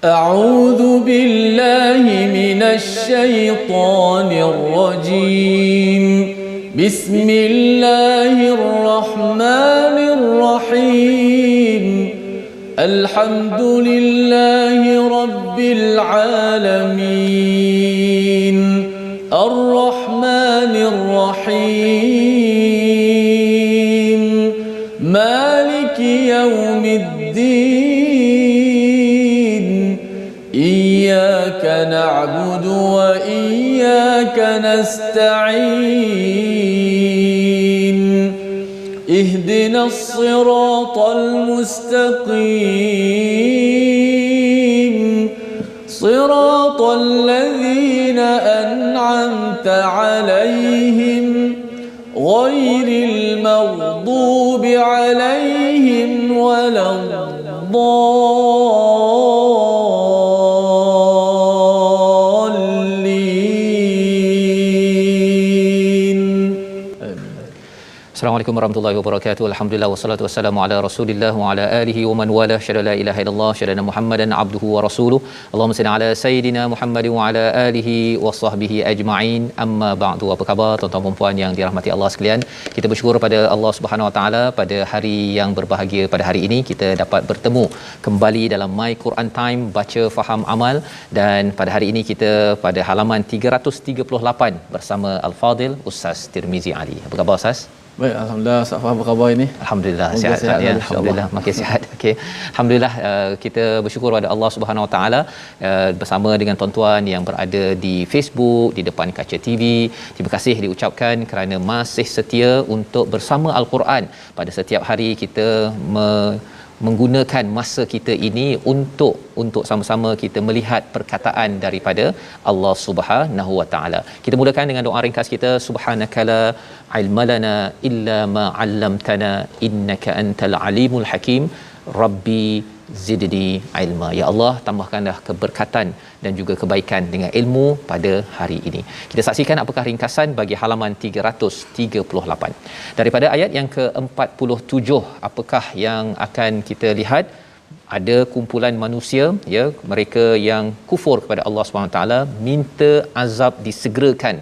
أعوذ بالله من الشيطان الرجيم بسم الله الرحمن الرحيم الحمد لله رب العالمين الرحمن الرحيم مالك يوم الدين إياك نعبد وإياك نستعين اهدنا الصراط المستقيم صراط الذين أنعمت عليهم غير المغضوب عليهم ولا الضالين. Assalamualaikum warahmatullahi wabarakatuh. Alhamdulillah wassalatu wassalamu ala Rasulillah wa ala alihi wa man wala. Syada la ilaha illallah, syada Muhammadan abduhu wa rasuluh. Allahumma salli ala sayidina Muhammad wa ala alihi wa sahbihi ajma'in. Amma ba'du. Apa khabar tuan-tuan dan puan yang dirahmati Allah sekalian? Kita bersyukur pada Allah Subhanahu wa taala pada hari yang berbahagia pada hari ini kita dapat bertemu kembali dalam My Quran Time baca faham amal, dan pada hari ini kita pada halaman 338 bersama Al-Fadil Ustaz Tirmizi Ali. Apa khabar Ustaz? Baik, alhamdulillah. Ustaz Faham, apa khabar ini? Alhamdulillah sihat ya. Alhamdulillah makin sihat. Okey. Alhamdulillah kita bersyukur pada Allah Subhanahu Wa Taala bersama dengan tuan-tuan yang berada di Facebook, di depan kaca TV. Terima kasih diucapkan kerana masih setia untuk bersama Al-Quran. Pada setiap hari kita menggunakan masa kita ini untuk sama-sama kita melihat perkataan daripada Allah Subhanahu Wa Taala. Kita mulakan dengan doa ringkas kita. Subhanakala ilmalana illa ma 'allamtana innaka antal alimul hakim. Rabbi zidni ilma. Ya Allah, tambahkanlah keberkatan dan juga kebaikan dengan ilmu pada hari ini. Kita saksikan apakah ringkasan bagi halaman 338. Daripada ayat yang ke-47, apakah yang akan kita lihat? Ada kumpulan manusia, ya, mereka yang kufur kepada Allah SWT, minta azab disegerakan,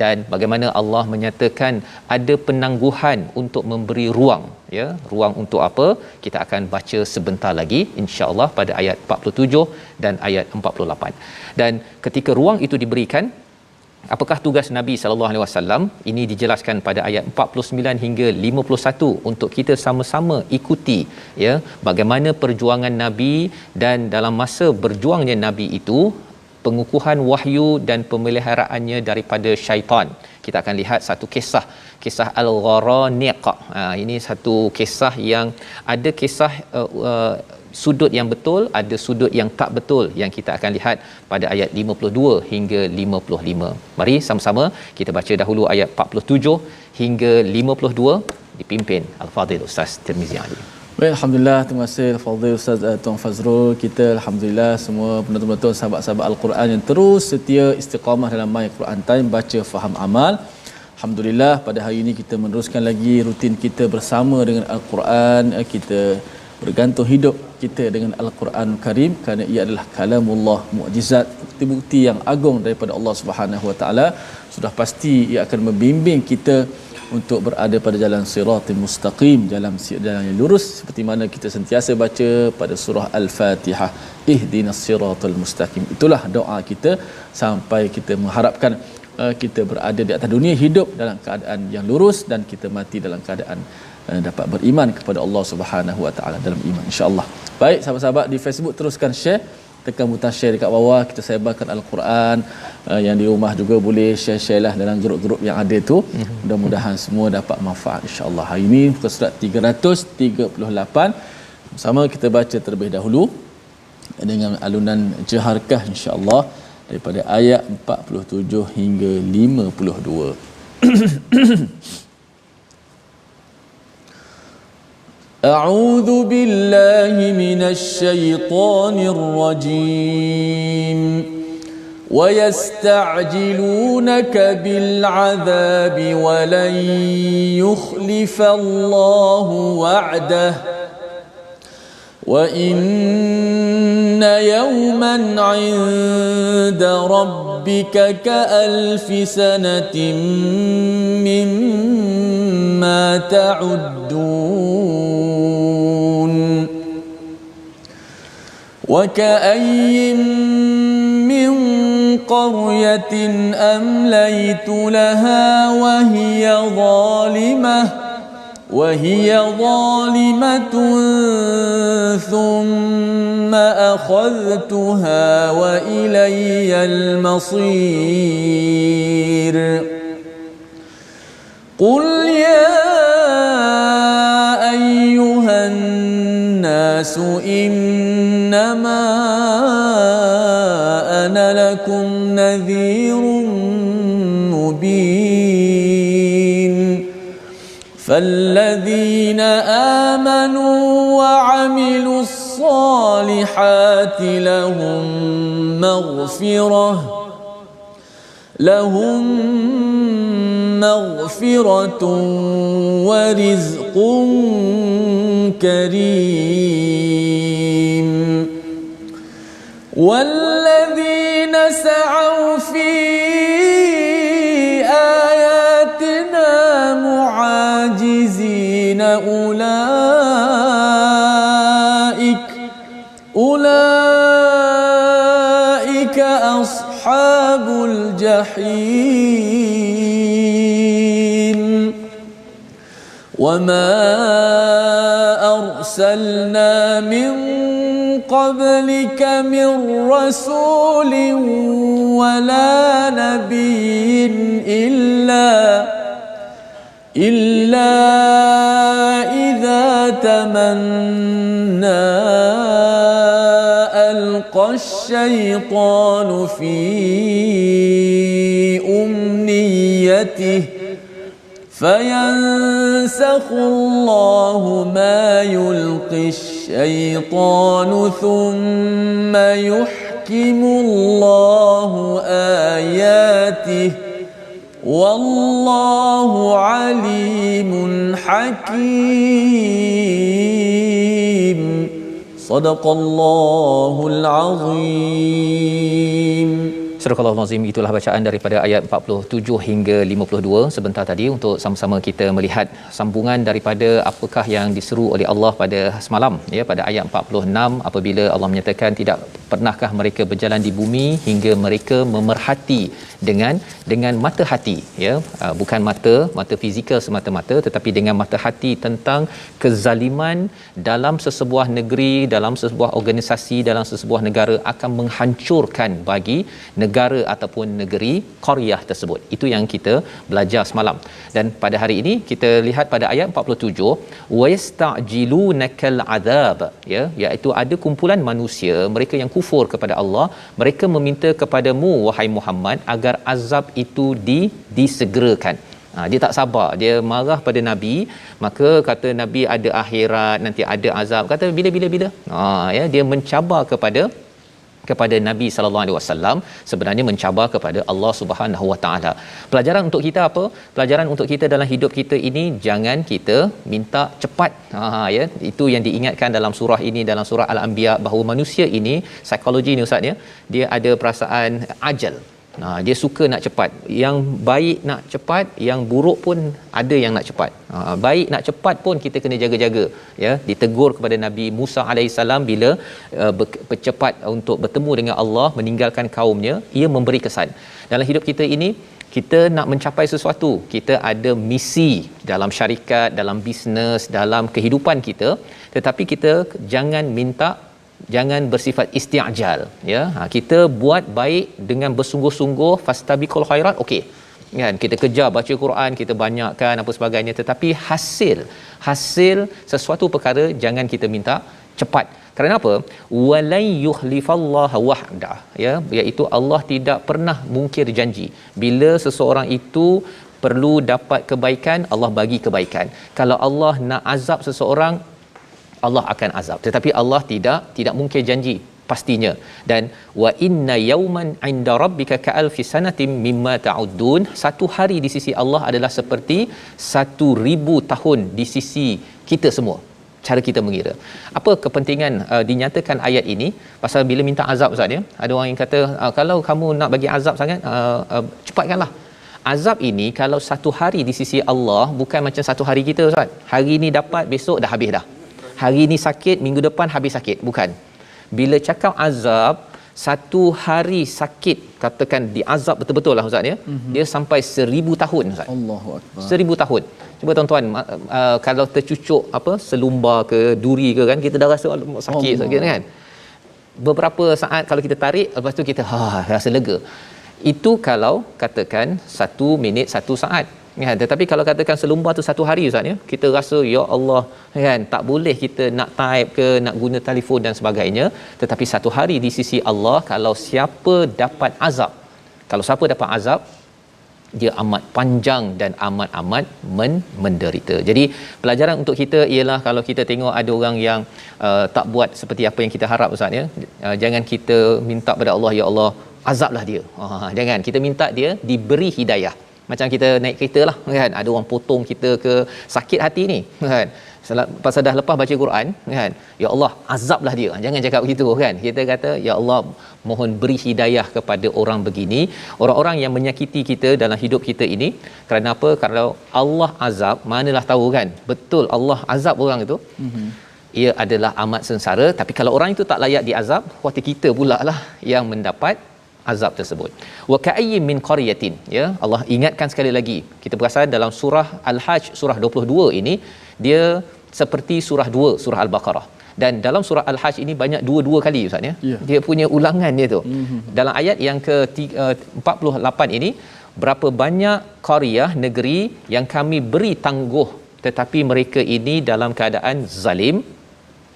dan bagaimana Allah menyatakan ada penangguhan untuk memberi ruang, ya. Ruang untuk apa? Kita akan baca sebentar lagi insya-Allah pada ayat 47 dan ayat 48. Dan ketika ruang itu diberikan, apakah tugas Nabi sallallahu alaihi wasallam? Ini dijelaskan pada ayat 49 hingga 51 untuk kita sama-sama ikuti, ya, bagaimana perjuangan Nabi, dan dalam masa berjuangnya Nabi itu pengukuhan wahyu dan pemeliharaannya daripada syaitan. Kita akan lihat satu kisah Al-Gharaniq. Ini satu kisah yang ada kisah sudut yang betul, ada sudut yang tak betul, yang kita akan lihat pada ayat 52 hingga 55. Mari sama-sama kita baca dahulu ayat 47 hingga 52 dipimpin Al-Fadil Ustaz Tirmizi Ali. Baik, alhamdulillah, terima kasih Al-Fadhil Ustaz Tuan Fazrul. Kita alhamdulillah semua penonton-penonton sahabat-sahabat Al-Quran yang terus setia istiqamah dalam My Quran Time baca faham amal. Alhamdulillah, pada hari ini kita meneruskan lagi rutin kita bersama dengan Al-Quran. Kita bergantung hidup kita dengan Al-Quran Karim kerana ia adalah kalamullah, mukjizat, bukti-bukti yang agung daripada Allah Subhanahu Wa Taala. Sudah pasti ia akan membimbing kita untuk berada pada jalan siratal mustaqim, jalan yang lurus, seperti mana kita sentiasa baca pada surah Al-Fatihah, ihdinas siratal mustaqim. Itulah doa kita sampai kita mengharapkan kita berada di atas dunia, hidup dalam keadaan yang lurus, dan kita mati dalam keadaan dapat beriman kepada Allah Subhanahu Wa Taala dalam iman, insya-Allah. Baik, sahabat-sahabat di Facebook, teruskan share, tekan butang share dekat bawah, kita sebarkan Al-Quran. Yang di rumah juga boleh share lah dalam grup-grup yang ada tu. Mudah-mudahan semua dapat manfaat, insya-Allah. Hari ini muka surat 338. Sama kita baca terlebih dahulu dengan alunan jaharkah, insya-Allah, daripada ayat 47 hingga 52. أعوذ بالله من الشيطان الرجيم ويستعجلونك بالعذاب ولن يخلف الله وعده وإن يوما عند ربك كألف سنة مما تعدون وكأي من قرية أمليت لها وهي ظالمة ثم أخذتها وإلي المصير قل يا أيها الناس إنما أنا لكم نذير مبين فالذين آمنوا وعملوا الصالحات لهم مغفرة ورزق كريم والذين سعوا في آياتنا معاجزين أولئك أصحاب الجحيم وما أرسلنا من قبلك من رسول ولا نبي إلا إذا تمنى ألقى الشيطان في أمنيته فينسخ الله ما يلقي الشيطان ثم يحكم الله آياته والله عليم حكيم صدق الله العظيم. Surah Al-Azim, itulah bacaan daripada ayat 47 hingga 52 sebentar tadi untuk sama-sama kita melihat sambungan daripada apakah yang diseru oleh Allah pada semalam ya, pada ayat 46 apabila Allah menyatakan tidak pernahkah mereka berjalan di bumi hingga mereka memerhati dengan mata hati ya, bukan mata fizikal semata-mata tetapi dengan mata hati tentang kezaliman dalam sesebuah negeri, dalam sesebuah organisasi, dalam sesebuah negara akan menghancurkan bagi negara ataupun negeri qaryah tersebut. Itu yang kita belajar semalam. Dan pada hari ini kita lihat pada ayat 47 wayasta'jilunakal azab ya, iaitu ada kumpulan manusia mereka yang kufur kepada Allah, mereka meminta kepadamu wahai Muhammad agar azab itu disegerakan. Dia tak sabar, dia marah pada Nabi, maka kata Nabi ada akhirat, nanti ada azab, kata bila ya, dia mencabar kepada Nabi sallallahu alaihi wasallam, sebenarnya mencabar kepada Allah Subhanahu wa taala. Pelajaran untuk kita apa? Pelajaran untuk kita dalam hidup kita ini, jangan kita minta cepat. Ya, itu yang diingatkan dalam surah ini, dalam surah Al-Anbiya, bahawa manusia ini psikologi ni ustaz ya, dia ada perasaan ajal. Dia suka nak cepat. Yang baik nak cepat, yang buruk pun ada yang nak cepat. Baik nak cepat pun kita kena jaga-jaga ya. Ditegur kepada Nabi Musa alaihissalam bila bercepat untuk bertemu dengan Allah, meninggalkan kaumnya, ia memberi kesan. Dalam hidup kita ini, kita nak mencapai sesuatu, kita ada misi dalam syarikat, dalam bisnes, dalam kehidupan kita, tetapi kita jangan bersifat isti'jal ya. Kita buat baik dengan bersungguh-sungguh, fastabiqul khairat, okey kan, kita kejar baca Quran, kita banyakkan apa sebagainya, tetapi hasil sesuatu perkara jangan kita minta cepat. Kerana apa? Walai yuhlifallahu wa'dah ya, iaitu Allah tidak pernah mungkir janji. Bila seseorang itu perlu dapat kebaikan, Allah bagi kebaikan. Kalau Allah nak azab seseorang, Allah akan azab, tetapi Allah tidak mungkin janji pastinya. Dan wa inna yawman 'inda rabbika ka'alfi sanatin mimma ta'uddun, satu hari di sisi Allah adalah seperti 1000 tahun di sisi kita semua cara kita mengira. Apa kepentingan dinyatakan ayat ini pasal bila minta azab Ustaz ya? Ada orang yang kata kalau kamu nak bagi azab sangat cepatkanlah. Azab ini kalau satu hari di sisi Allah bukan macam satu hari kita Ustaz. Hari ni dapat, besok dah habis dah. Hari ni sakit, minggu depan habis sakit. Bukan. Bila cakap azab, satu hari sakit, katakan diazab betul-betul lah Ustaz ya. Dia sampai 1000 tahun Ustaz. Allahu Akbar. 1000 tahun. Cuba tuan-tuan, kalau tercucuk selumbar ke duri ke kan, kita dah rasa sakit sakit kan. Beberapa saat kalau kita tarik, lepas tu kita rasa lega. Itu kalau katakan 1 minit 1 saat kan. Tetapi kalau katakan selumbar tu 1 hari Ustaz ya, kita rasa ya Allah kan, tak boleh kita nak type ke nak guna telefon dan sebagainya. Tetapi 1 hari di sisi Allah, kalau siapa dapat azab, kalau siapa dapat azab, dia amat panjang dan amat menderita. Jadi pelajaran untuk kita ialah kalau kita tengok ada orang yang tak buat seperti apa yang kita harap Ustaz ya, jangan kita minta pada Allah, ya Allah azablah dia. Jangan, kita minta dia diberi hidayah. Macam kita naik kereta lah kan, ada orang potong kita ke, sakit hati ni kan, pasal dah lepas baca Quran kan, ya Allah azablah dia. Jangan cakap begitu kan. Kita kata ya Allah mohon beri hidayah kepada orang begini, orang-orang yang menyakiti kita dalam hidup kita ini. Kerana apa? Kalau Allah azab, manalah tahu kan betul Allah azab orang itu, ia adalah amat sengsara. Tapi kalau orang itu tak layak diazab, khuatir kita pula lah yang mendapat azab tersebut. Wa ka'ayyin min qaryatin, ya, Allah ingatkan sekali lagi. Kita perasan dalam surah Al-Hajj surah 22 ini dia seperti surah 2 surah Al-Baqarah. Dan dalam surah Al-Hajj ini banyak dua kali Ustaz ya. Dia punya ulangan dia tu. Dalam ayat yang ke 48 ini, berapa banyak qaryah negeri yang kami beri tangguh tetapi mereka ini dalam keadaan zalim,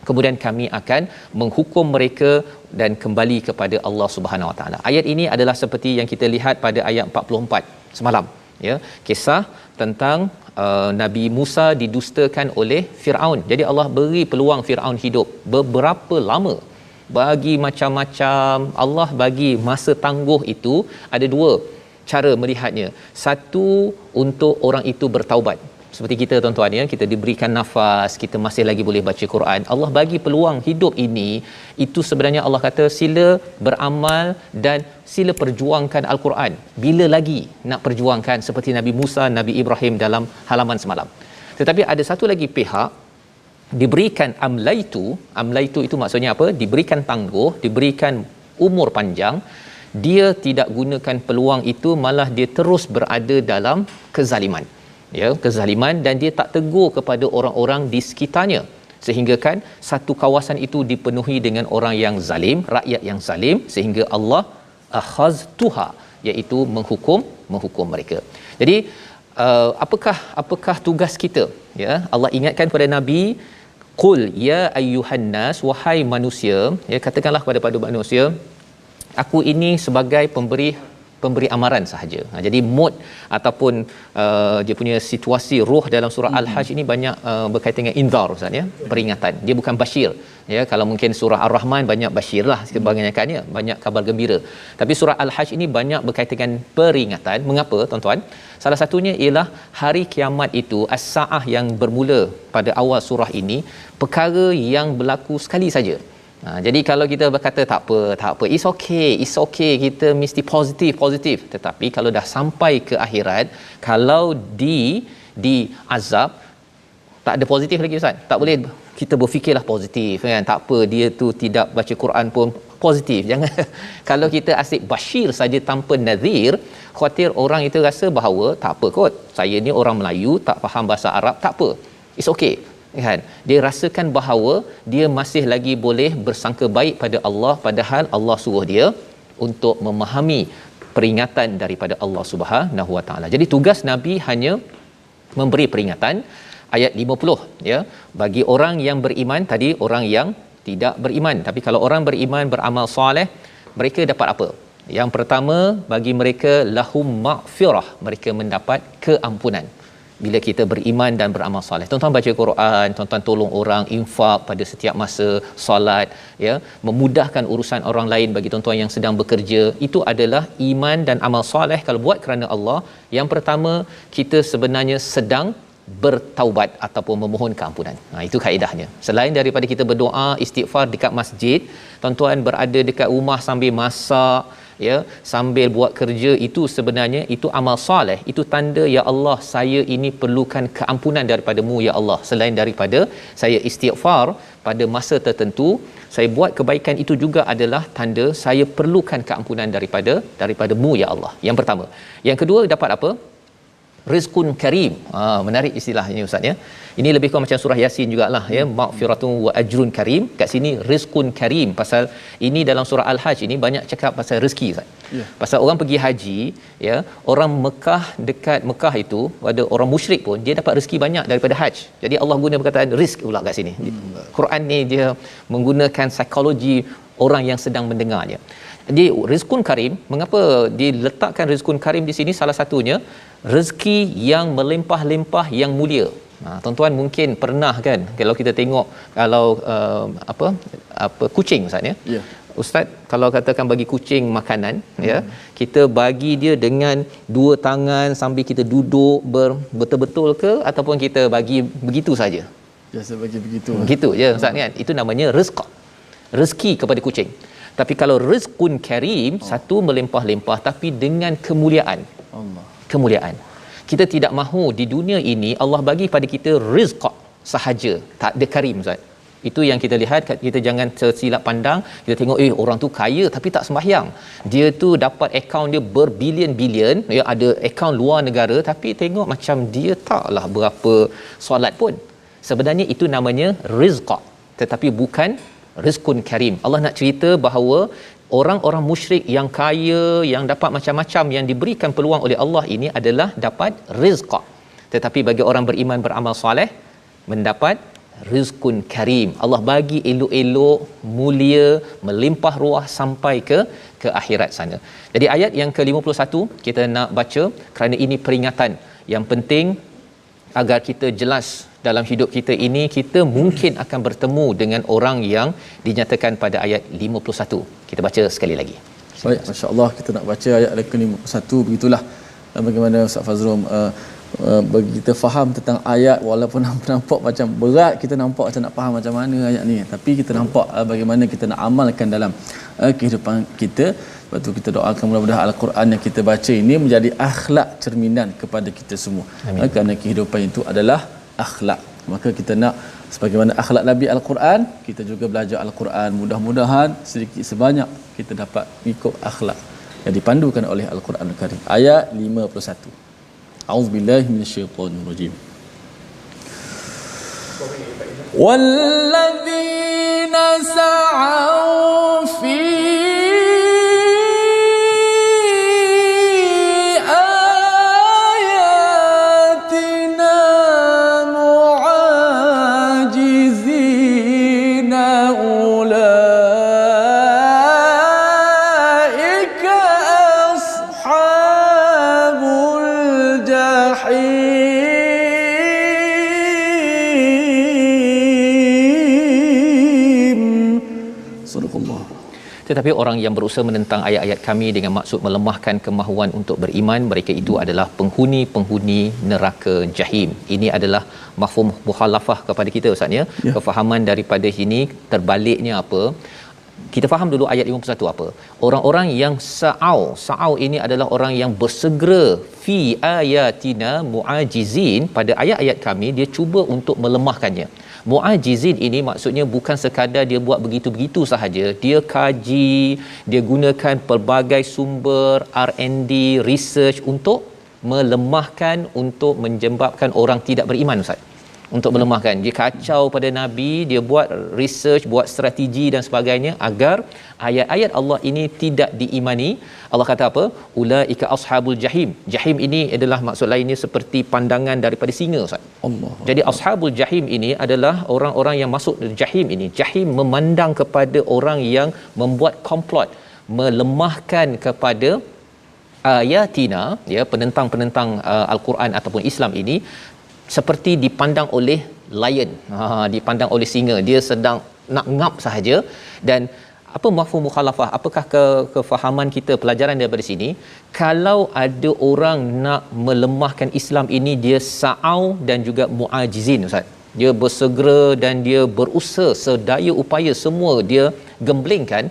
kemudian kami akan menghukum mereka dan kembali kepada Allah Subhanahu Wa Taala. Ayat ini adalah seperti yang kita lihat pada ayat 44 semalam ya, kisah tentang Nabi Musa didustakan oleh Firaun. Jadi Allah beri peluang Firaun hidup beberapa lama, bagi macam-macam. Allah bagi masa tangguh itu ada 2 cara melihatnya. Satu, untuk orang itu bertaubat. Seperti kita tuan-tuan ya, kita diberikan nafas, kita masih lagi boleh baca Quran. Allah bagi peluang hidup ini, itu sebenarnya Allah kata sila beramal dan sila perjuangkan Al-Quran. Bila lagi nak perjuangkan seperti Nabi Musa, Nabi Ibrahim dalam halaman semalam. Tetapi ada satu lagi pihak diberikan amlaitu itu maksudnya apa? Diberikan tangguh, diberikan umur panjang. Dia tidak gunakan peluang itu, malah dia terus berada dalam kezaliman. Ya, kezaliman, dan dia tak tegur kepada orang-orang di sekitarnya, sehingga kan satu kawasan itu dipenuhi dengan orang yang zalim, rakyat yang zalim, sehingga Allah akhaztuha, iaitu menghukum mereka. Jadi apakah tugas kita ya? Allah ingatkan kepada Nabi, qul ya ayyuhan nas, wahai manusia, ya, katakanlah kepada manusia, aku ini sebagai pemberi amaran sahaja. Jadi mood ataupun dia punya situasi roh dalam surah Al-Hajj ini banyak berkaitan dengan inzar Ustaz ya, peringatan. Dia bukan basyir ya. Kalau mungkin surah Ar-Rahman banyak basyir lah kebanyakannya, banyak kabar gembira. Tapi surah Al-Hajj ini banyak berkaitan dengan peringatan. Mengapa tuan-tuan? Salah satunya ialah hari kiamat itu, as-saah yang bermula pada awal surah ini, perkara yang berlaku sekali saja. Jadi kalau kita berkata tak apa, it's okay, kita mesti positif. Tetapi kalau dah sampai ke akhirat, kalau di azab, tak ada positif lagi Ustaz. Tak boleh kita berfikirlah positif kan. Tak apa, dia tu tidak baca Quran pun positif. Jangan kalau kita asyik basyir saja tanpa nadhir, khawatir orang itu rasa bahawa tak apa kot, saya ni orang Melayu, tak faham bahasa Arab, tak apa, it's okay kan. Dia rasakan bahawa dia masih lagi boleh bersangka baik pada Allah, padahal Allah suruh dia untuk memahami peringatan daripada Allah Subhanahu Wa Taala. Jadi tugas Nabi hanya memberi peringatan. Ayat 50 ya, bagi orang yang beriman, tadi orang yang tidak beriman. Tapi kalau orang beriman, beramal soleh, mereka dapat apa? Yang pertama, bagi mereka lahum maghfirah, mereka mendapat keampunan. Bila kita beriman dan beramal soleh, tuan-tuan baca Quran, tuan-tuan tolong orang, infak pada setiap masa, solat ya, memudahkan urusan orang lain bagi tuan-tuan yang sedang bekerja, itu adalah iman dan amal soleh kalau buat kerana Allah. Yang pertama, kita sebenarnya sedang bertaubat ataupun memohon keampunan. Itu kaedahnya. Selain daripada kita berdoa istighfar dekat masjid, tuan-tuan berada dekat rumah sambil masak, ya, sambil buat kerja, itu sebenarnya itu amal soleh. Itu tanda, ya Allah, saya ini perlukan keampunan daripada-Mu ya Allah. Selain daripada saya istighfar pada masa tertentu, saya buat kebaikan, itu juga adalah tanda saya perlukan keampunan daripada-Mu ya Allah. Yang pertama. Yang kedua, dapat apa? Rizqun karim. Menarik istilah ini ustaz ya. Ini lebih kurang macam surah Yasin jugalah ya, maghfiratun wa ajrun karim. Kat sini rizqun karim, pasal ini dalam surah Al-Hajj ini banyak cakap pasal rezeki ustaz. Yeah. Pasal orang pergi haji ya, orang Mekah, dekat Mekah itu ada orang musyrik pun dia dapat rezeki banyak daripada haji. Jadi Allah guna perkataan rizq pula kat sini. Quran ni dia menggunakan psikologi orang yang sedang mendengarnya. Jadi rizqun karim, mengapa diletakkan rizqun karim di sini? Salah satunya rezeki yang melimpah-limpah yang mulia. Tuan-tuan mungkin pernah kan, kalau kita tengok kalau kucing ustaz ya. Yeah. Ustaz kalau katakan bagi kucing makanan ya, kita bagi dia dengan dua tangan sambil kita duduk betul-betul ke, ataupun kita bagi begitu saja? Biasa bagi begitu. Begitu je ustaz kan. Itu namanya rizq. Rezeki kepada kucing. Tapi kalau rizqun karim, satu melimpah-limpah tapi dengan kemuliaan. Allah. Kemuliaan. Kita tidak mahu di dunia ini Allah bagi pada kita rizq sahaja, tak ada karim ustaz. Itu yang kita lihat, kita jangan tersilap pandang. Kita tengok orang tu kaya tapi tak sembahyang. Dia tu dapat akaun dia berbilion-bilion, ya, ada akaun luar negara tapi tengok macam dia taklah berapa solat pun. Sebenarnya itu namanya rizq, tetapi bukan rizqun karim. Allah nak cerita bahawa orang-orang musyrik yang kaya, yang dapat macam-macam, yang diberikan peluang oleh Allah ini adalah dapat rizq. Tetapi bagi orang beriman, beramal soleh, mendapat rizqun karim. Allah bagi elok-elok, mulia, melimpah ruah sampai ke akhirat sana. Jadi ayat yang ke-51 kita nak baca kerana ini peringatan yang penting agar kita jelas dalam hidup kita ini, kita mungkin akan bertemu dengan orang yang dinyatakan pada ayat 51. Kita baca sekali lagi. Baik, masya-Allah, kita nak baca ayat ke-51. Begitulah bagaimana Ustaz Fazrul bagi kita faham tentang ayat, walaupun nampak macam berat, kita nampak macam nak faham macam mana ayat ni, tapi kita nampak bagaimana kita nak amalkan dalam kehidupan kita. Sebab tu kita doakan mudah-mudahan Al-Quran yang kita baca ini menjadi akhlak cerminan kepada kita semua. Kerana kehidupan itu adalah akhlak. Maka kita nak sebagaimana akhlak Nabi Al-Quran, kita juga belajar Al-Quran. Mudah-mudahan sedikit sebanyak kita dapat ikut akhlak yang dipandukan oleh Al-Quran Al-Karim. Ayat 51. A'udzubillahi minasyaitonirrajim. Walladzina sa'au fi Tetapi orang yang berusaha menentang ayat-ayat kami dengan maksud melemahkan kemahuan untuk beriman, mereka itu adalah penghuni-penghuni neraka jahim. Ini adalah mafhum mukhalafah kepada kita ustaz ya. Kefahaman daripada sini terbaliknya apa? Kita faham dulu ayat 51 apa? Orang-orang yang sa'au ini adalah orang yang bersegera fi ayatina muajizin, pada ayat-ayat kami dia cuba untuk melemahkannya. Muajizin ini maksudnya bukan sekadar dia buat begitu-begitu sahaja, dia kaji, dia gunakan pelbagai sumber R&D, research untuk melemahkan, untuk menyebabkan orang tidak beriman ustaz. Untuk melemahkan, dia kacau pada Nabi, dia buat research, buat strategi dan sebagainya agar ayat-ayat Allah ini tidak diimani. Allah kata apa? Ulaika ashabul jahim. Jahim ini adalah maksud lainnya seperti pandangan daripada singa ustaz. Allah. Jadi ashabul jahim ini adalah orang-orang yang masuk jahim ini. Jahim memandang kepada orang yang membuat komplot, melemahkan kepada ayatina, ya, penentang-penentang Al-Quran ataupun Islam ini seperti dipandang oleh lion, dipandang oleh singa. Dia sedang nak ngap sahaja, dan apa mafhum mukhalafah? Apakah kefahaman kita pelajaran daripada sini? Kalau ada orang nak melemahkan Islam ini, dia sa'au dan juga mu'ajizin, Ustaz. Dia bersegera dan dia berusaha sedaya upaya, semua dia gemblengkan.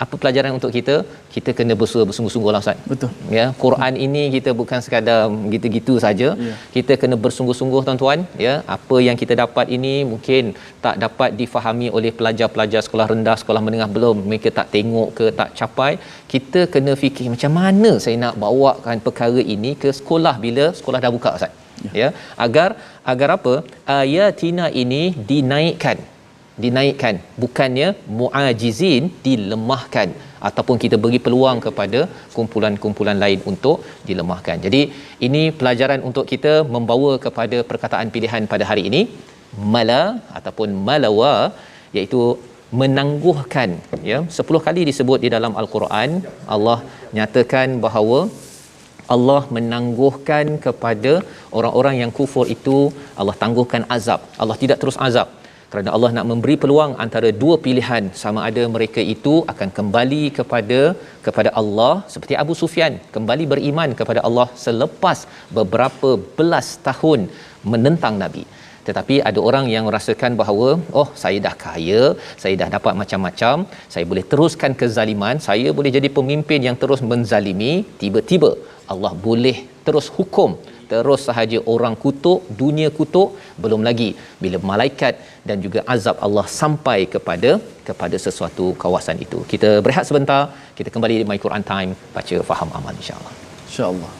Apa pelajaran untuk kita? Kita kena bersungguh-sungguh lah, Ustaz. Betul. Ya, Quran ini kita bukan sekadar gitu-gitu saja. Ya. Kita kena bersungguh-sungguh, tuan-tuan. Ya, apa yang kita dapat ini mungkin tak dapat difahami oleh pelajar-pelajar sekolah rendah, sekolah menengah belum. Mereka tak tengok ke tak capai. Kita kena fikir macam mana saya nak bawakan perkara ini ke sekolah bila sekolah dah buka, Ustaz. Ya, agar apa? Ayatina ini dinaikkan, bukannya muajizin dilemahkan ataupun kita beri peluang kepada kumpulan-kumpulan lain untuk dilemahkan. Jadi ini pelajaran untuk kita membawa kepada perkataan pilihan pada hari ini, mala ataupun malawa, iaitu menangguhkan. Ya, 10 kali disebut di dalam al-Quran. Allah nyatakan bahawa Allah menangguhkan kepada orang-orang yang kufur itu, Allah tangguhkan azab. Allah tidak terus azab, kerana Allah nak memberi peluang antara dua pilihan, sama ada mereka itu akan kembali kepada Allah seperti Abu Sufyan kembali beriman kepada Allah selepas beberapa belas tahun menentang Nabi. Tetapi ada orang yang merasakan bahawa saya dah kaya, saya dah dapat macam-macam, saya boleh teruskan kezaliman, saya boleh jadi pemimpin yang terus menzalimi. Tiba-tiba Allah boleh terus hukum, terus sahaja orang kutuk, dunia kutuk, belum lagi bila malaikat dan juga azab Allah sampai kepada sesuatu kawasan itu. Kita berehat sebentar, kita kembali di My Quran Time, baca faham amal, insya-Allah. Insya-Allah.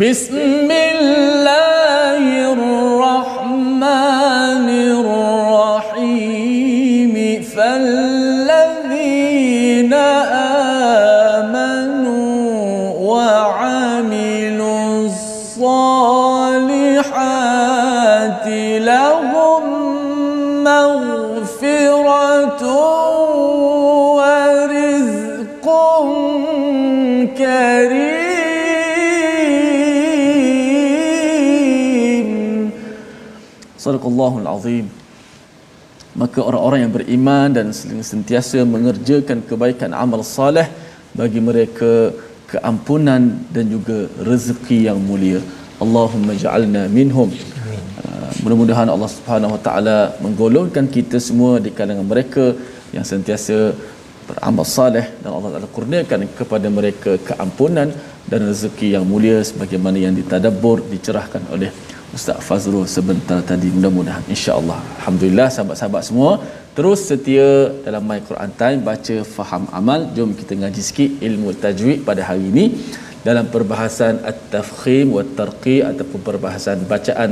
Bismillahirrahmanirrahim. Fallazina amanu wa 'amilus salihati lahum maghfiratun wa rizqun karim. Sadaqallahul azim. Maka orang-orang yang beriman dan sentiasa mengerjakan kebaikan amal soleh, bagi mereka keampunan dan juga rezeki yang mulia. Allahumma ja'alna minhum. Mudah-mudahan Allah Subhanahu wa taala menggolongkan kita semua di kalangan mereka yang sentiasa beramal soleh, dan Allah Taala kurniakan kepada mereka keampunan dan rezeki yang mulia sebagaimana yang ditadabbur, dicerahkan oleh Ustaz Fazrul sebentar tadi. Mudah-mudahan, insya-Allah. Alhamdulillah, sahabat-sahabat semua terus setia dalam My Quran Time, baca faham amal. Jom kita ngaji sikit ilmu tajwid pada hari ini dalam perbahasan at-tafkhim wa tarqi, ataupun perbahasan bacaan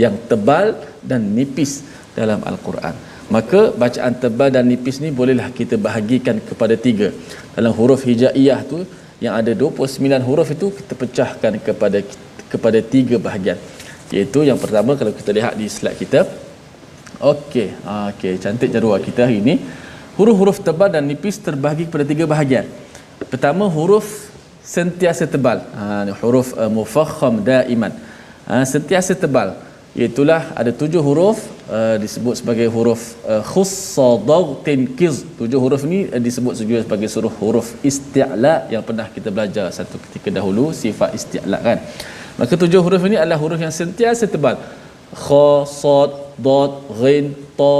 yang tebal dan nipis dalam al-Quran. Maka bacaan tebal dan nipis ni bolehlah kita bahagikan kepada 3. Dalam huruf hijaiyah tu yang ada 29 huruf itu kita pecahkan kepada 3 bahagian. Iaitu yang pertama, kalau kita lihat di slide kita. Okey, cantik jadual kita hari ini. Huruf-huruf tebal dan nipis terbahagi kepada 3 bahagian. Pertama, huruf sentiasa tebal. Huruf mufakham daiman. Sentiasa tebal. Iaitulah ada 7 huruf disebut sebagai huruf khussa dagtin kiz. 7 huruf ni disebut juga sebagai huruf isti'la yang pernah kita belajar satu ketika dahulu, sifat isti'la kan. Maka 7 huruf ini adalah huruf yang sentiasa tebal. Kha, sad, dad, ghin, ta,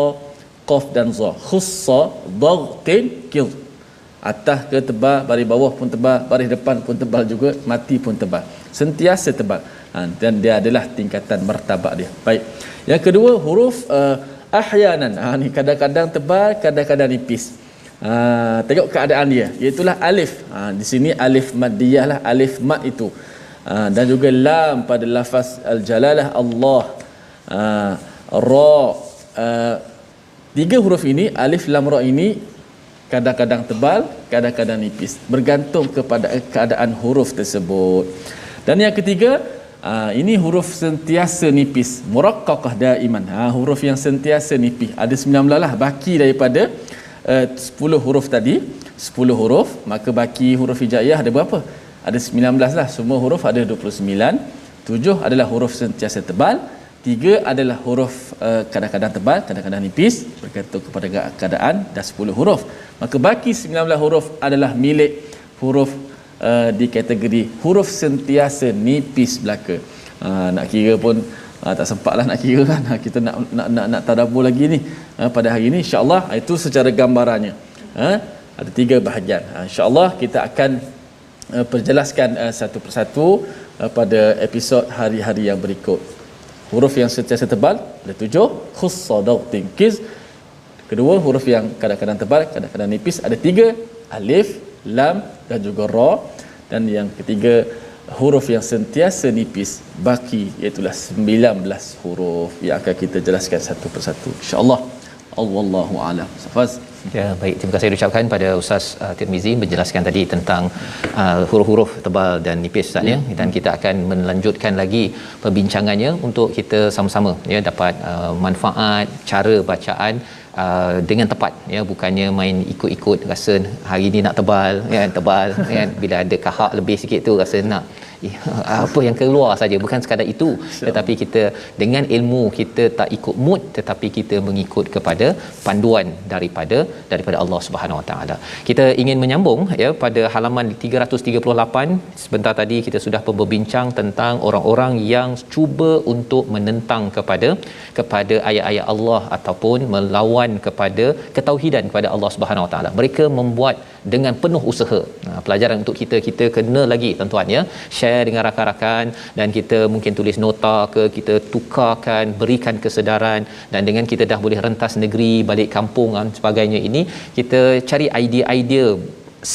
qaf dan za. Khussa daghtin qil. Atas ke tebal, baris bawah pun tebal, baris depan pun tebal juga, mati pun tebal. Sentiasa tebal. Dan dia adalah tingkatan martabat dia. Baik. Yang kedua, huruf ahyanan. Ni kadang-kadang tebal, kadang-kadang nipis. Tengok keadaan dia, iaitulah alif. Di sini alif maddiyah lah, alif mad itu. Dan juga lam pada lafaz al-jalalah Allah. Ra. Tiga huruf ini, alif lam ra ini kadang-kadang tebal, kadang-kadang nipis, bergantung kepada keadaan huruf tersebut. Dan yang ketiga, ini huruf sentiasa nipis, muraqqaqah daiman. Huruf yang sentiasa nipis. Ada 19 lah baki daripada 10 huruf tadi. 10 huruf, maka baki huruf hijaiyah ada berapa? Ada 19 lah. Semua huruf ada 29. 7 adalah huruf sentiasa tebal. 3 adalah huruf kadang-kadang tebal, kadang-kadang nipis, bergantung kepada keadaan. Dan 10 huruf. Maka baki 19 huruf adalah milik huruf di kategori huruf sentiasa nipis belaka. Nak kira pun tak sempatlah nak kira kan. Kita nak tadabbur lagi ni pada hari ni, insya-Allah. Itu secara gambarannya. Ada 3 bahagian. Insya-Allah kita akan perjelaskan satu persatu pada episod hari-hari yang berikut. Huruf yang sentiasa tebal ada 7, khussa daghtin qiz. Kedua, huruf yang kadang-kadang tebal, kadang-kadang nipis ada 3, alif, lam dan juga ra. Dan yang ketiga, huruf yang sentiasa nipis baki, iaitulah 19 huruf yang akan kita jelaskan satu persatu, insya-Allah. Allahu a'lam. Safaz. Ya, baik, terima kasih ucapkan pada Ustaz Tirmizi menjelaskan tadi tentang huruf-huruf tebal dan nipis Ustaz ya. Dan kita akan melanjutkan lagi perbincangannya untuk kita sama-sama ya dapat manfaat cara bacaan dengan tepat ya, bukannya main ikut-ikut rasa hari ni nak tebal kan, bila ada kahak lebih sikit tu rasa nak apa yang keluar saja, bukan sekadar itu, tetapi kita dengan ilmu kita tak ikut mood, tetapi kita mengikut kepada panduan daripada Allah Subhanahu Wa Taala. Kita ingin menyambung ya pada halaman 338. Sebentar tadi kita sudah berbincang tentang orang-orang yang cuba untuk menentang kepada ayat-ayat Allah ataupun melawan kepada ketauhidan kepada Allah Subhanahu Wa Taala. Mereka membuat dengan penuh usaha. Pelajaran untuk kita kena lagi tuan-tuan ya, share dengan rakan-rakan, dan kita mungkin tulis nota ke, kita tukarkan, berikan kesedaran, dan dengan kita dah boleh rentas negeri, balik kampung dan sebagainya ini, kita cari idea-idea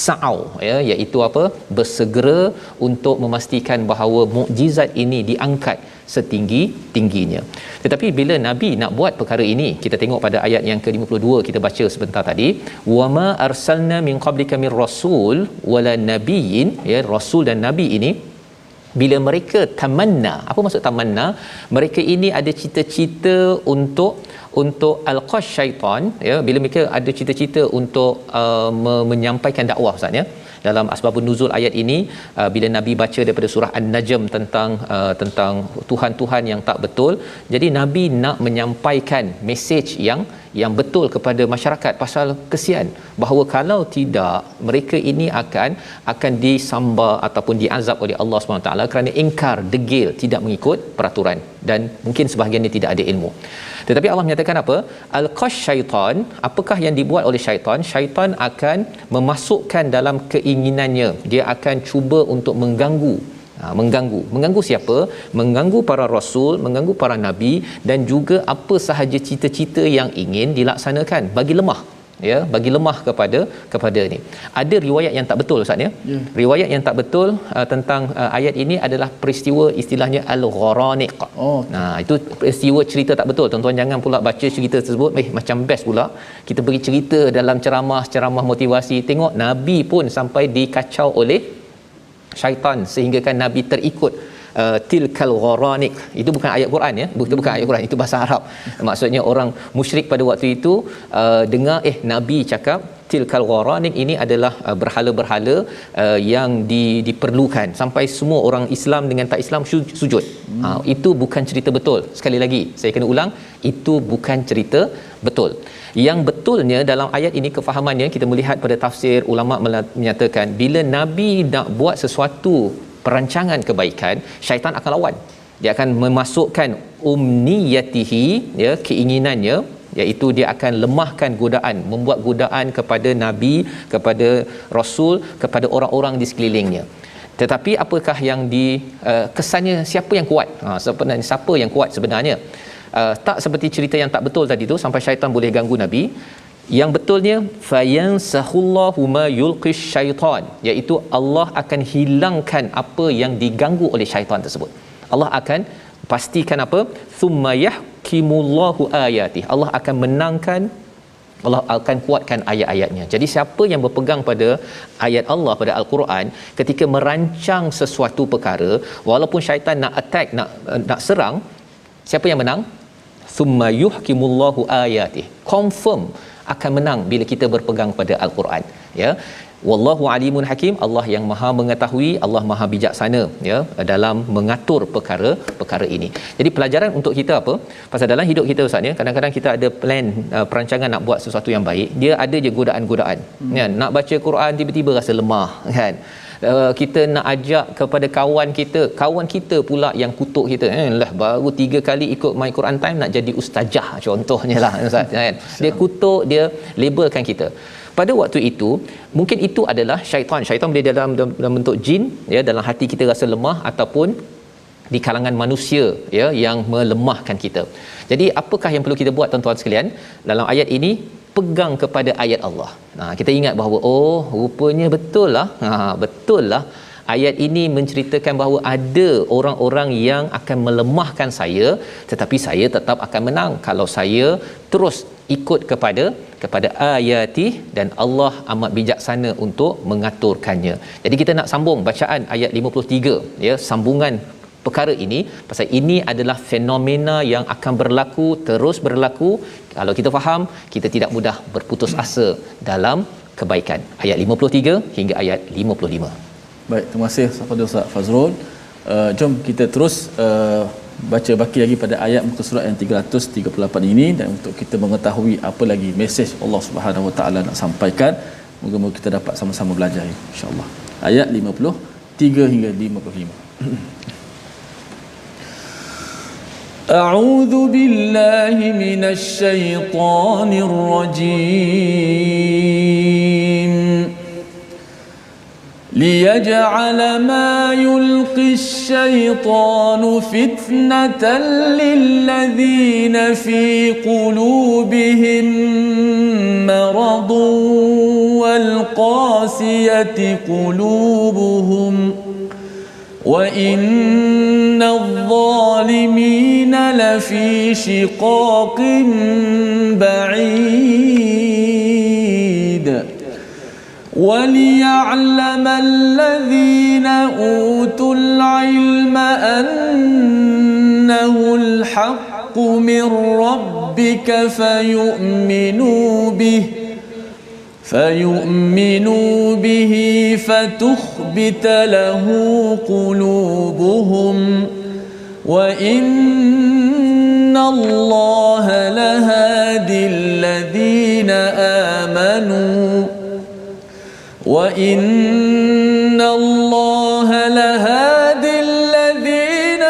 sa'au ya, iaitu apa, bersegera untuk memastikan bahawa mukjizat ini diangkat setinggi-tingginya. Tetapi bila Nabi nak buat perkara ini, kita tengok pada ayat yang ke-52 kita baca sebentar tadi, wama arsalna min qablika mir rasul wala nabiyyin ya, rasul dan nabi ini bila mereka tamanna. Apa maksud tamanna? Mereka ini ada cita-cita untuk alqash syaitan ya, bila mereka ada cita-cita untuk menyampaikan dakwah Ustaz ya. Dalam asbabun nuzul ayat ini, bila Nabi baca daripada surah An-Najm tentang tuhan-tuhan yang tak betul, jadi Nabi nak menyampaikan mesej yang betul kepada masyarakat pasal kesian, bahawa kalau tidak mereka ini akan disambar ataupun diazab oleh Allah SWT kerana ingkar, degil, tidak mengikut peraturan, dan mungkin sebahagiannya tidak ada ilmu. Tetapi Allah menyatakan apa? Al-qash syaitan. Apakah yang dibuat oleh syaitan? Syaitan akan memasukkan dalam keinginannya, dia akan cuba untuk mengganggu. Mengganggu siapa? Mengganggu para rasul, mengganggu para nabi, dan juga apa sahaja cita-cita yang ingin dilaksanakan, bagi lemah ya, bagi lemah kepada ni. Ada riwayat yang tak betul Ustaz ya. Riwayat yang tak betul tentang ayat ini adalah peristiwa istilahnya al-gharaniq. Itu peristiwa cerita tak betul. Tuan-tuan jangan pula baca cerita tersebut macam best pula kita beri cerita dalam ceramah motivasi. Tengok Nabi pun sampai dikacau oleh syaitan sehingga kan Nabi terikut tilkal gharaniq. Itu bukan ayat Quran ya, bukan ayat Quran, itu bahasa Arab. Maksudnya orang musyrik pada waktu itu dengar Nabi cakap tilkal gharaniq, ini adalah berhala-berhala yang diperlukan, sampai semua orang Islam dengan tak Islam sujud. Itu bukan cerita betul. Sekali lagi saya kena ulang, itu bukan cerita betul. Yang betulnya dalam ayat ini, kefahamannya kita melihat pada tafsir, ulama menyatakan bila Nabi nak buat sesuatu perancangan kebaikan, syaitan akan lawan. Dia akan memasukkan umniyatihi ya, keinginannya iaitu dia akan lemahkan godaan, membuat godaan kepada nabi, kepada rasul, kepada orang-orang di sekelilingnya. Tetapi apakah yang kesannya siapa yang kuat? Sebenarnya siapa yang kuat sebenarnya? Tak seperti cerita yang tak betul tadi tu sampai syaitan boleh ganggu nabi. Yang betulnya fayansahullahu ma yulqish syaitan, iaitu Allah akan hilangkan apa yang diganggu oleh syaitan tersebut. Allah akan pastikan apa? Thumma yahkimullahu ayatih. Allah akan menangkan, Allah akan kuatkan ayat-ayatnya. Jadi siapa yang berpegang pada ayat Allah, pada Al-Quran, ketika merancang sesuatu perkara, walaupun syaitan nak attack, nak serang, siapa yang menang? Thumma yuhkimullahu ayatih. Confirm akan menang bila kita berpegang pada Al-Quran, ya. Wallahu alimun hakim, Allah yang maha mengetahui, Allah maha bijaksana, ya, dalam mengatur perkara ini. Jadi pelajaran untuk kita apa? Pasal dalam hidup kita Ustaz, ya, kadang-kadang kita ada plan, perancangan nak buat sesuatu yang baik, dia ada je godaan-godaan. Kan, nak baca Quran tiba-tiba rasa lemah, kan. Kita nak ajak kepada kawan kita pula yang kutuk kita, lah baru 3 kali ikut My Quran Time nak jadi ustazah contohnya lah Ustaz, kan. Dia kutuk, dia labelkan kita. Pada waktu itu mungkin itu adalah syaitan boleh dalam bentuk jin, ya, dalam hati kita rasa lemah, ataupun di kalangan manusia, ya, yang melemahkan kita. Jadi apakah yang perlu kita buat tuan-tuan sekalian dalam ayat ini? Pegang kepada ayat Allah. Kita ingat bahawa rupanya betul lah ayat ini menceritakan bahawa ada orang-orang yang akan melemahkan saya, tetapi saya tetap akan menang kalau saya terus ikut kepada ayati, dan Allah amat bijaksana untuk mengaturkannya. Jadi kita nak sambung bacaan ayat 53, ya, sambungan perkara ini, pasal ini adalah fenomena yang akan terus berlaku. Kalau kita faham, kita tidak mudah berputus asa dalam kebaikan. Ayat 53 hingga ayat 55. Baik, terima kasih kepada Ustaz Fazrul. Jom kita terus baca baki lagi pada ayat muka surat yang 338 ini, dan untuk kita mengetahui apa lagi mesej Allah Subhanahu Wa Taala nak sampaikan, moga-moga kita dapat sama-sama belajar, insya-Allah. Ayat 53 hingga 55. A'udzu billahi minasy syaithanir rajim. ليجعل ما يلقي الشيطان فتنة للذين في قلوبهم مرض والقاسية قلوبهم وإن الظالمين لفي شقاق بعيد وليعلم الذين أوتوا العلم أنه الحق من ربك فيؤمنوا به فتخبت له قلوبهم وإن الله لهادي الذين آمنوا وَإِنَّ اللَّهَ لَهَادِي الَّذِينَ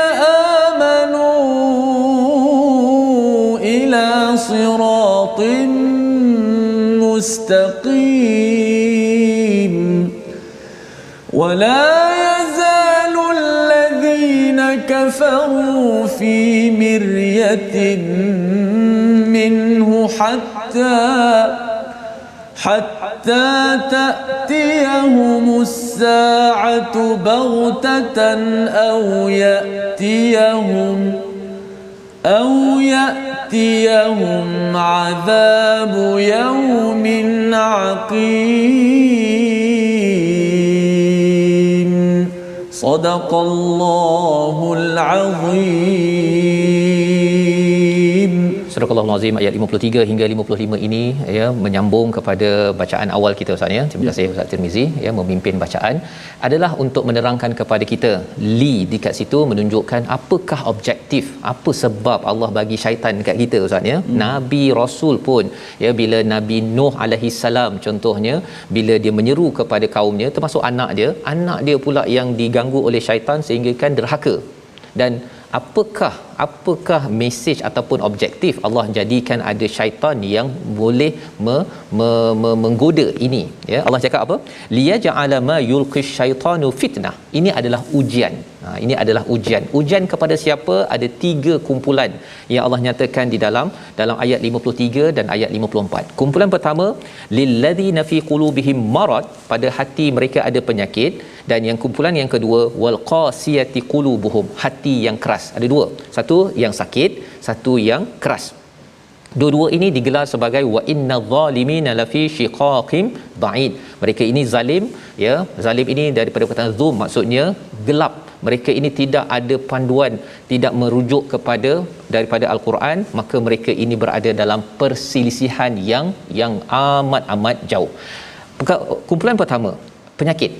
آمَنُوا إِلَى صِرَاطٍ مُسْتَقِيمٍ وَلَا يَزَالُ الَّذِينَ كَفَرُوا فِي مِرْيَةٍ مِّنْهُ حتى تأتيهم الساعة بغتة أو يأتيهم عذاب يوم عقيم. صدق الله العظيم. Surah Al-Azim ayat 53 hingga 55 ini, ya, menyambung kepada bacaan awal kita Ustaz, ya. Terima kasih Ustaz Tirmizi, ya, memimpin bacaan adalah untuk menerangkan kepada kita dekat situ menunjukkan apakah objektif, apa sebab Allah bagi syaitan dekat kita Ustaz, ya. Nabi Rasul pun, ya, bila Nabi Nuh alaihi salam contohnya, bila dia menyeru kepada kaumnya, termasuk anak dia pula yang diganggu oleh syaitan sehingga kan derhaka. Dan apakah apakah mesej ataupun objektif Allah jadikan ada syaitan yang boleh menggoda ini, ya. Allah cakap apa? Liyaj'ala ma yulqish syaitanu fitnah. Ini adalah ujian. Ini adalah ujian kepada siapa? Ada 3 kumpulan yang Allah nyatakan di dalam ayat 53 dan ayat 54. Kumpulan pertama, lilladzina fi qulubihim marad, pada hati mereka ada penyakit. Dan yang kumpulan yang kedua, wal qasiyati qulubuhum, hati yang keras. Ada 2, satu yang sakit, satu yang keras. Dua-dua ini digelar sebagai wa innadh zalimina lafi shiqaqim ba'id. Mereka ini zalim, ya. Zalim ini daripada perkataan zum, maksudnya gelap. Mereka ini tidak ada panduan, tidak merujuk kepada daripada al-Quran, maka mereka ini berada dalam perselisihan yang amat jauh. Kumpulan pertama, penyakit.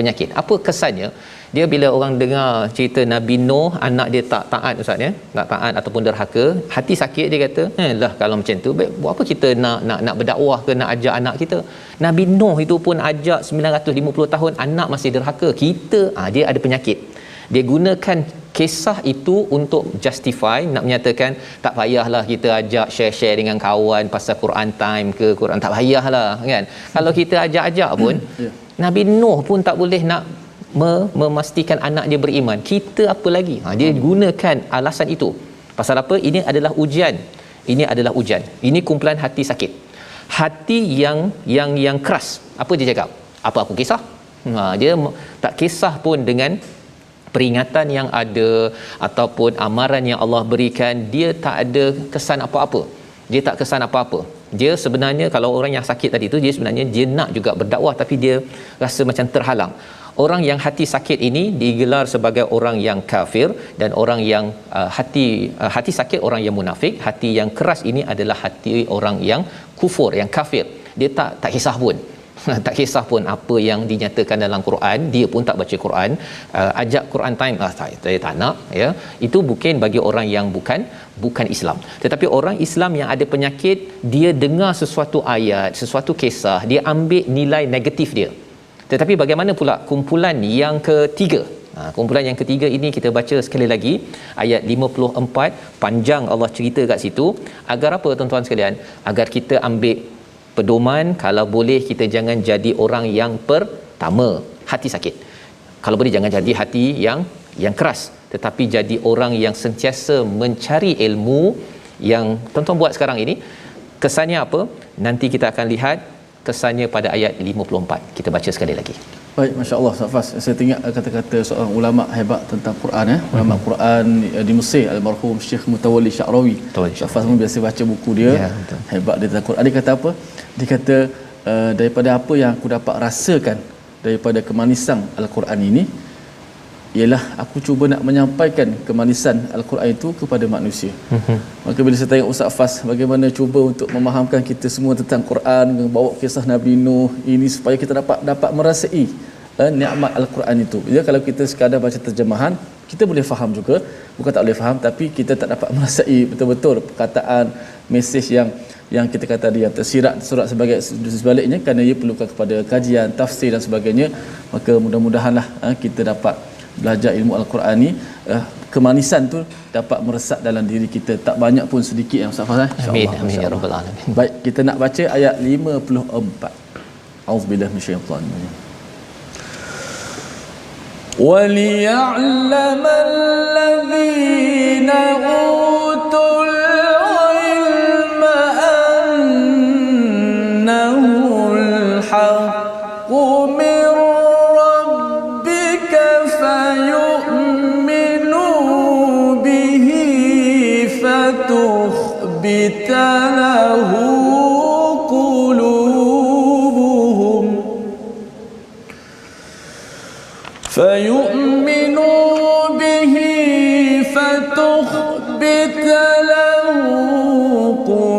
Penyakit. Apa kesannya? Dia bila orang dengar cerita Nabi Nuh, anak dia tak taat, ustaz, ya, tak taat ataupun derhaka, hati sakit. Dia kata, lah kalau macam tu, buat apa kita nak berdakwah ke, nak ajak anak kita? Nabi Nuh itu pun ajak 950 tahun, anak masih derhaka. Kita dia ada penyakit. Dia gunakan kisah itu untuk justify, nak menyatakan tak payahlah kita ajak share dengan kawan pasal Quran time ke Quran, tak payahlah, kan. Kalau kita ajak pun Nabi Nuh pun tak boleh nak memastikan anak dia beriman, kita apa lagi? Dia gunakan alasan itu. Pasal apa? Ini adalah ujian. Ini kumpulan hati sakit. Hati yang keras. Apa dia cakap? Apa aku kisah? Dia tak kisah pun dengan peringatan yang ada ataupun amaran yang Allah berikan. Dia tak ada kesan apa-apa. Dia sebenarnya, kalau orang yang sakit tadi tu, dia sebenarnya dia nak juga berdakwah, tapi dia rasa macam terhalang. Orang yang hati sakit ini digelar sebagai orang yang kafir, dan orang yang hati sakit, orang yang munafik. Hati yang keras ini adalah hati orang yang kufur, yang kafir. Dia tak kisah pun. Tak kisah pun apa yang dinyatakan dalam Quran, dia pun tak baca Quran. Ajak Quran time, saya tak nak, ya. Itu bukan bagi orang yang bukan Islam. Tetapi orang Islam yang ada penyakit, dia dengar sesuatu ayat, sesuatu kisah, dia ambil nilai negatif dia. Tetapi bagaimana pula kumpulan yang ketiga? Kumpulan yang ketiga ini kita baca sekali lagi ayat 54, panjang Allah cerita kat situ. Agar apa, tuan-tuan sekalian? Agar kita ambil pedoman, kalau boleh kita jangan jadi orang yang pertama hati sakit. Kalau boleh jangan jadi hati yang keras, tetapi jadi orang yang sentiasa mencari ilmu. Yang tuan-tuan buat sekarang ini, kesannya apa? Nanti kita akan lihat kesannya pada ayat 54. Kita baca sekali lagi. Baik, masya-Allah, Safas. Saya teringat kata-kata seorang ulama hebat tentang Quran, ulama Quran di Mesir, almarhum Syekh Mutawalli Sya'rawi. Safas pun biasa baca buku dia. Ya, hebat dia tentang Quran. Dia kata apa? Dia kata daripada apa yang aku dapat rasakan daripada kemanisan Al-Quran ini, ialah aku cuba nak menyampaikan kemanisan Al-Quran itu kepada manusia. Maka bila saya tanya Ustaz Fas, bagaimana cuba untuk memahamkan kita semua tentang Quran, bawa kisah Nabi Nuh ini supaya kita dapat merasai nikmat Al-Quran itu. Ya, kalau kita sekadar baca terjemahan, kita boleh faham juga, bukan tak boleh faham, tapi kita tak dapat merasai betul-betul perkataan, mesej yang kita kata dia tersirat surat sebaliknya, kerana ia perlukan kepada kajian, tafsir dan sebagainya. Maka mudah-mudahanlah kita dapat belajar ilmu Al-Quran ni, kemanisan tu dapat meresap dalam diri kita, tak banyak pun sedikit, yang Ustaz Fazal, insya-Allah. Amin ya rabbal alamin. Baik, kita nak baca ayat 54. Auzubillahi minasyaitanir rajim. وَلِيَعْلَمَ الَّذِينَ أُوتُوا الْعِلْمَ أَنَّهُ الْحَقُّ مِنْ رَبِّكَ فَيُؤْمِنُوا بِهِ فَتُخْبِتَ لَهُ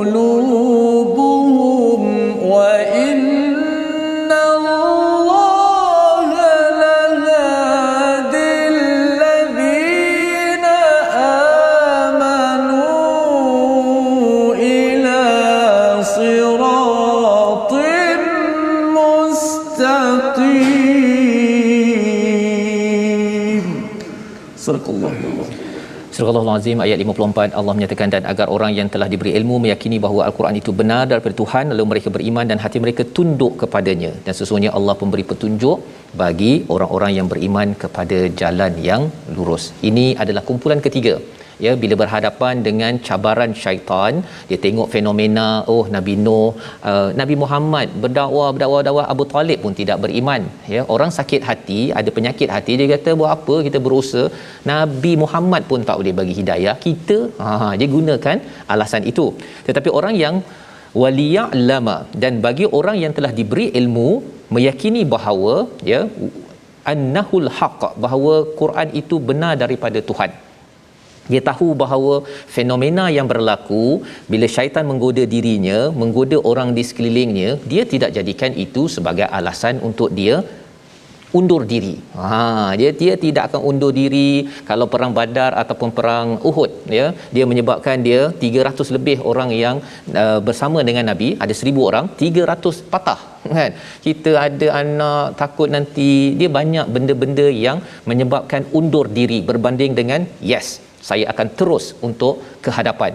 قُلُوبُهُمْ وَإِنَّ اللَّهَ لَهَادِ الَّذِينَ آمَنُوا إِلَى صِرَاطٍ مُسْتَقِيمٍ. Sadaqallahu. Surah Al-Azim ayat 54, Allah menyatakan, dan agar orang yang telah diberi ilmu meyakini bahawa Al-Quran itu benar daripada Tuhan, lalu mereka beriman dan hati mereka tunduk kepadanya, dan sesungguhnya Allah pemberi petunjuk bagi orang-orang yang beriman kepada jalan yang lurus. Ini adalah kumpulan ketiga, ya, bila berhadapan dengan cabaran syaitan. Dia tengok fenomena, oh Nabi Nuh, Nabi Muhammad berdakwah, Abu Talib pun tidak beriman, ya. Orang sakit hati, ada penyakit hati, dia kata buat apa kita berusaha, Nabi Muhammad pun tak boleh bagi hidayah kita, dia gunakan alasan itu. Tetapi orang yang waliya'lama, dan bagi orang yang telah diberi ilmu meyakini bahawa, ya, annahul haqq, bahawa Quran itu benar daripada Tuhan. Dia tahu bahawa fenomena yang berlaku bila syaitan menggoda dirinya, menggoda orang di sekelilingnya, dia tidak jadikan itu sebagai alasan untuk dia undur diri. Dia tidak akan undur diri kalau perang Badar ataupun perang Uhud, ya. Dia menyebabkan dia 300 lebih orang yang bersama dengan Nabi, ada 1000 orang, 300 patah, kan. Kita ada anak, takut nanti, dia banyak benda-benda yang menyebabkan undur diri berbanding dengan yes, saya akan terus untuk ke hadapan.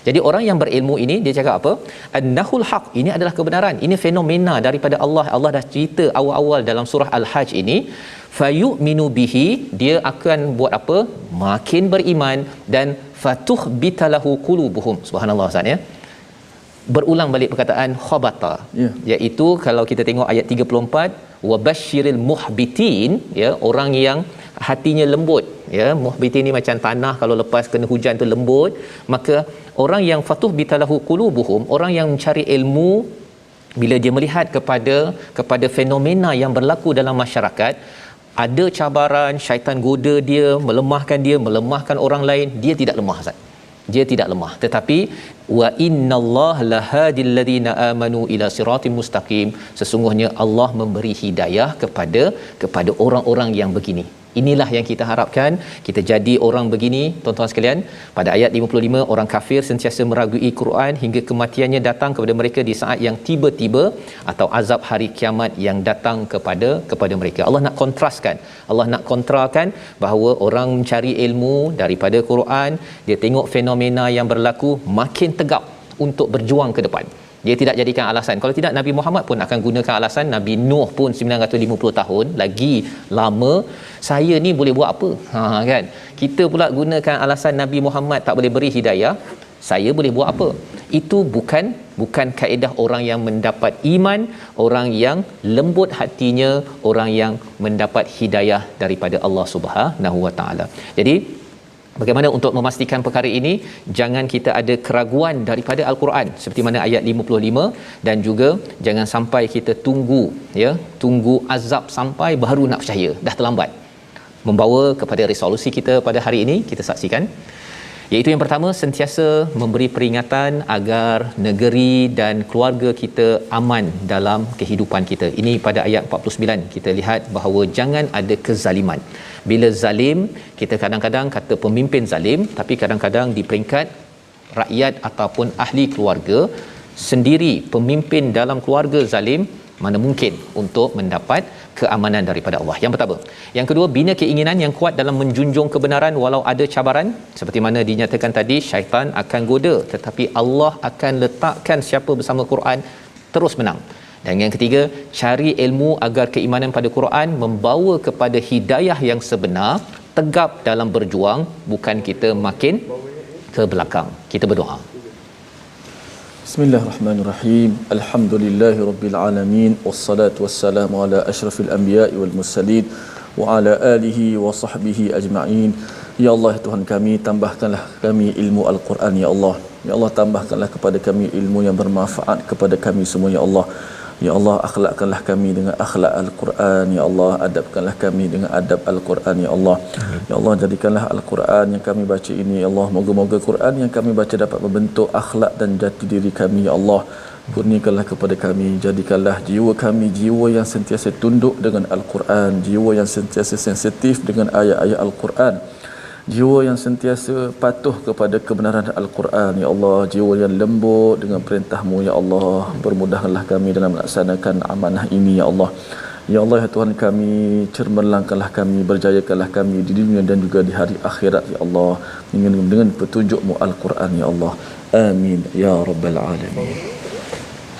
Jadi orang yang berilmu ini, dia cakap apa? Annahul haq, ini adalah kebenaran, ini fenomena daripada Allah. Allah dah cerita awal-awal dalam surah Al-Hajj ini, fayu'minu bihi, dia akan buat apa? Makin beriman, dan fatukhbitalahu qulubuhum. Subhanallah, Ustaz, ya. Berulang balik perkataan khabata, iaitu kalau kita tengok ayat 34, wabashiril muhbitin, ya, orang yang hatinya lembut, ya. Muhbitin ni macam tanah kalau lepas kena hujan tu lembut. Maka orang yang fatuh bitalahu qulubuhum, orang yang mencari ilmu, bila dia melihat kepada fenomena yang berlaku dalam masyarakat, ada cabaran, syaitan goda dia, melemahkan orang lain, dia tidak lemah, Ustaz. Dia tidak lemah, tetapi wa innallaha lahadil ladina amanu ila siratim mustaqim, sesungguhnya Allah memberi hidayah kepada orang-orang yang begini. Inilah yang kita harapkan, kita jadi orang begini, tuan-tuan sekalian. Pada ayat 55, orang kafir sentiasa meragui Quran hingga kematiannya datang kepada mereka di saat yang tiba-tiba, atau azab hari kiamat yang datang kepada mereka. Allah nak kontraskan, Allah nak kontrakan bahawa orang mencari ilmu daripada Quran, dia tengok fenomena yang berlaku, makin tegak untuk berjuang ke depan. Dia tidak jadikan alasan. Kalau tidak, Nabi Muhammad pun akan gunakan alasan. Nabi Nuh pun 950 tahun lagi lama, saya ni boleh buat apa, kan. Kita pula gunakan alasan Nabi Muhammad tak boleh beri hidayah, saya boleh buat apa. Itu bukan kaedah orang yang mendapat iman, orang yang lembut hatinya, orang yang mendapat hidayah daripada Allah Subhanahu Wa Taala. Jadi bagaimana untuk memastikan perkara ini? Jangan kita ada keraguan daripada Al-Quran seperti mana ayat 55, dan juga jangan sampai kita tunggu azab sampai baru nak percaya, dah terlambat. Membawa kepada resolusi kita pada hari ini, kita saksikan, iaitu yang pertama, sentiasa memberi peringatan agar negeri dan keluarga kita aman dalam kehidupan kita. Ini pada ayat 49 kita lihat bahawa jangan ada kezaliman. Bila zalim, kita kadang-kadang kata pemimpin zalim, tapi kadang-kadang di peringkat rakyat ataupun ahli keluarga sendiri, pemimpin dalam keluarga zalim, mana mungkin untuk mendapat keamanan daripada Allah. Yang pertama. Yang kedua, bina keinginan yang kuat dalam menjunjung kebenaran walau ada cabaran. Seperti mana dinyatakan tadi, syaitan akan goda, tetapi Allah akan letakkan siapa bersama Quran terus menang. Dan yang ketiga, cari ilmu agar keimanan pada Quran membawa kepada hidayah yang sebenar, tegap dalam berjuang, bukan kita makin ke belakang. Kita berdoa. Bismillahirrahmanirrahim. Alhamdulillahirabbil alamin, wassalatu wassalamu ala asyrafil anbiya'i wal mursalin wa ala alihi wa sahbihi ajma'in. Ya Allah, Tuhan kami, tambahkanlah kami ilmu Al-Quran, ya Allah. Ya Allah, tambahkanlah kepada kami ilmu yang bermanfaat kepada kami semua, ya Allah. Ya Allah, akhlakkanlah kami dengan akhlak Al-Quran, ya Allah. Adabkanlah kami dengan adab Al-Quran, ya Allah. Ya Allah, jadikanlah Al-Quran yang kami baca ini, ya Allah, moga-moga Quran yang kami baca dapat membentuk akhlak dan jati diri kami, ya Allah. Kurniakanlah kepada kami, jadikanlah jiwa kami jiwa yang sentiasa tunduk dengan Al-Quran, jiwa yang sentiasa sensitif dengan ayat-ayat Al-Quran, jiwa yang sentiasa patuh kepada kebenaran Al-Quran, ya Allah. Jiwa yang lembut dengan perintah-Mu, ya Allah. Permudahkanlah kami dalam melaksanakan amanah ini, ya Allah. Ya Allah, ya Tuhan kami, cermerlangkanlah kami, berjayakanlah kami di dunia dan juga di hari akhirat ya Allah, dengan petunjuk-Mu Al-Quran ya Allah. Amin ya rabbal alamin.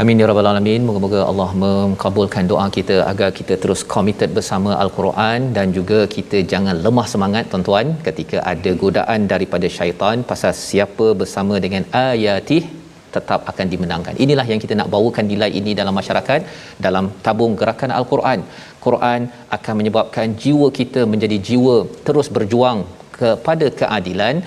Amin ya rabbal alamin. Moga-moga Allah mengabulkan doa kita agar kita terus committed bersama Al-Quran, dan juga kita jangan lemah semangat tuan-tuan ketika ada godaan daripada syaitan, pasal siapa bersama dengan ayatih tetap akan dimenangkan. Inilah yang kita nak bawakan nilai ini dalam masyarakat, dalam tabung gerakan Al-Quran. Quran akan menyebabkan jiwa kita menjadi jiwa terus berjuang kepada keadilan.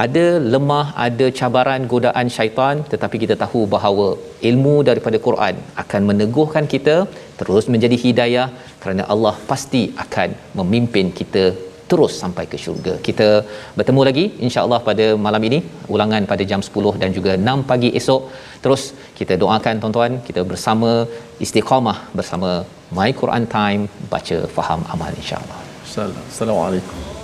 Ada lemah, ada cabaran, godaan syaitan, tetapi kita tahu bahawa ilmu daripada Quran akan meneguhkan kita terus menjadi hidayah, kerana Allah pasti akan memimpin kita terus sampai ke syurga. Kita bertemu lagi insya-Allah pada malam ini, ulangan pada jam 10 dan juga 6 pagi esok. Terus kita doakan tuan-tuan, kita bersama istiqamah bersama My Quran Time, baca faham amal insya-Allah. Assalamualaikum.